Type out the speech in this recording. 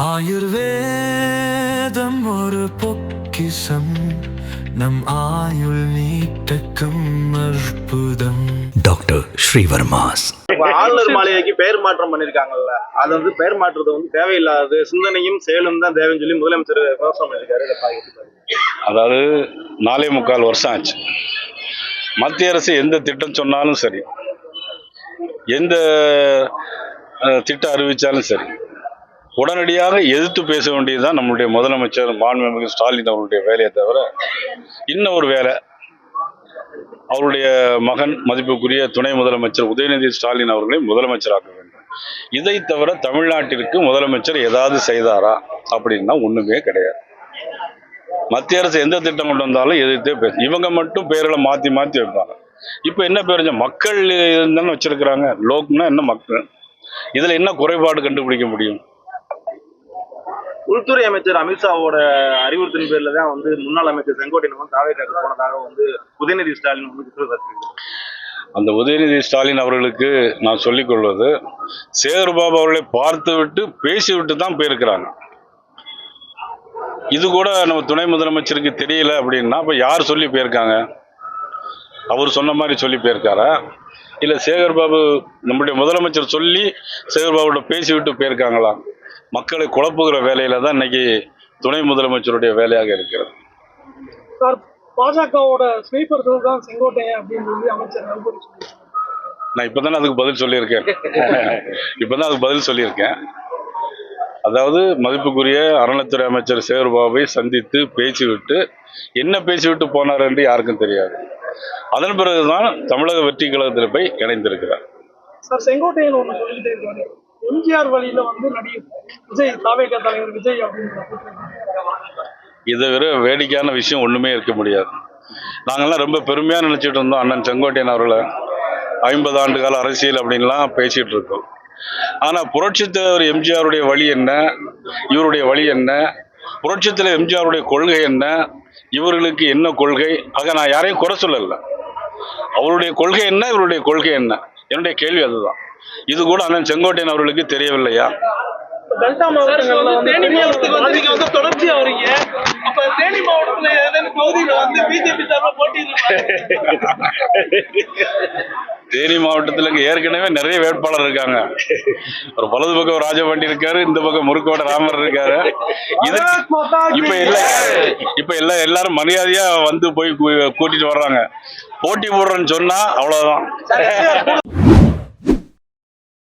ஆயுர்வேதம் ஒரு பொக்கிஷம் நம் ஆயுள் நீட்டக்கும் அற்புதம். டாக்டர் ஸ்ரீவர்மாஸ். ஆளுநர் மாளிகைக்கு பெயர் மாற்றம் பண்ணிருக்காங்கல்ல, அது வந்து பெயர் மாற்றுறது வந்து தேவையில்லாது, சிந்தனையும் செயலும் தான் தேவைன்னு சொல்லி முதலமைச்சர் விமர்சனம் பண்ணிருக்காரு. அதாவது 4.25 வருஷம் ஆச்சு. மத்திய அரசு எந்த திட்டம் சொன்னாலும் சரி, எந்த திட்டம் அறிவிச்சாலும் சரி, உடனடியாக எதிர்த்து பேச வேண்டியதுதான் நம்மளுடைய முதலமைச்சர் மாண்புமிகு ஸ்டாலின் அவருடைய வேலையை தவிர இன்னும் ஒரு வேலை அவருடைய மகன் மதிப்புக்குரிய துணை முதலமைச்சர் உதயநிதி ஸ்டாலின் அவர்களை முதலமைச்சராக்க வேண்டும். இதை தவிர தமிழ்நாட்டிற்கு முதலமைச்சர் ஏதாவது செய்தாரா அப்படின்னா ஒண்ணுமே கிடையாது. மத்திய அரசு எந்த திட்டம் கொண்டு வந்தாலும் எதிர்த்தே பேச, இவங்க மட்டும் பேர்களை மாத்தி மாத்தி வைப்பாங்க. இப்ப என்ன பேர் மக்கள் தானே வச்சிருக்கிறாங்க. லோக்னா என்ன மக்கள், இதுல என்ன குறைபாடு கண்டுபிடிக்க முடியும்? உள்துறை அமைச்சர் அமித்ஷாவோட அறிவுறுத்தின் பேர்ல தான் வந்து முன்னாள் அமைச்சர் செங்கோட்டையன் தாவேக்காக்கு போனதாக வந்து உதயநிதி ஸ்டாலின் வந்து குற்றச்சாட்டு. அந்த உதயநிதி ஸ்டாலின் அவர்களுக்கு நான் சொல்லிக் கொள்வது, சேகர்பாபு அவர்களை பார்த்து விட்டு பேசிவிட்டு தான் போயிருக்கிறாங்க. இது கூட நம்ம துணை முதலமைச்சருக்கு தெரியல அப்படின்னா அப்ப யார் சொல்லி போயிருக்காங்க? அவர் சொன்ன மாதிரி சொல்லி போயிருக்காரா, இல்ல சேகர்பாபு நம்முடைய முதலமைச்சர் சொல்லி சேகர்பாபுட பேசிவிட்டு போயிருக்காங்களா? மக்களை குழப்புகிற வேலையில தான் இன்னைக்கு துணை முதலமைச்சருடைய வேலையாக இருக்கிறது. பாஜகவோட ஸ்வீப்பர்கள் தான் செங்கோட்டையன் அப்படின்னு சொல்லி அமைச்சர் நான் இப்பதான் அதுக்கு பதில் சொல்லியிருக்கேன். அதாவது மதிப்புக்குரிய அறநிலைத்துறை அமைச்சர் சேகர்பாபுவை சந்தித்து பேசிவிட்டு என்ன பேசிவிட்டு போனார் என்று யாருக்கும் தெரியாது. அதன் பிறகுதான் தமிழக வெற்றி கழகத்தில் போய் இணைந்திருக்கிறார். சார், செங்கோட்டையன் ஒன்று சொல்லிக்கிட்டே இருக்காரு, எம்ஜிஆர் வழியில வந்து நடிகர் விஜய், தாவேகா தலைவர் விஜய் அப்படின்னு. இதை விட வேடிக்கையான விஷயம் ஒண்ணுமே இருக்க முடியாது. நாங்கெல்லாம் ரொம்ப பெருமையா நினைச்சிட்டு இருந்தோம் அண்ணன் செங்கோட்டையன் அவர்களை 50 ஆண்டு கால அரசியல் அப்படின்லாம் பேசிட்டு இருக்கோம். ஆனா புரட்சித் தலைவர் எம்ஜிஆருடைய வழி என்ன, இவருடைய வழி என்ன, புரட்சித் தலைவர் எம்ஜிஆருடைய கொள்கை என்ன, இவர்களுக்கு என்ன கொள்கை, ஆக நான் யாரையும் குறை சொல்லல. அவருடைய கொள்கை என்ன, இவருடைய கொள்கை என்ன, என்னுடைய கேள்வி அதுதான். இது கூட அண்ணன் செங்கோட்டையன் அவர்களுக்கு தெரியவில்லையா? டெல்டா மாவட்டங்கள்ல வந்து தொடர்ச்சியா வரீங்க, அப்ப தேனி மாவட்டத்துல ஏதாவது பகுதியில வந்து பிஜேபி சார்பா போட்டியிடுறாங்க. தேனி மாவட்டத்தில் ஏற்கனவே நிறைய வேட்பாளர் இருக்காங்க. ஒரு வலது பக்கம் ராஜபாண்டி இருக்காரு, இந்த பக்கம் முறுக்கோட ராமர் இருக்காரு. இப்ப எல்லாரும் மரியாதையா வந்து போய் கூட்டிட்டு வர்றாங்க. போட்டி போடுறேன்னு சொன்னா அவ்வளவுதான்.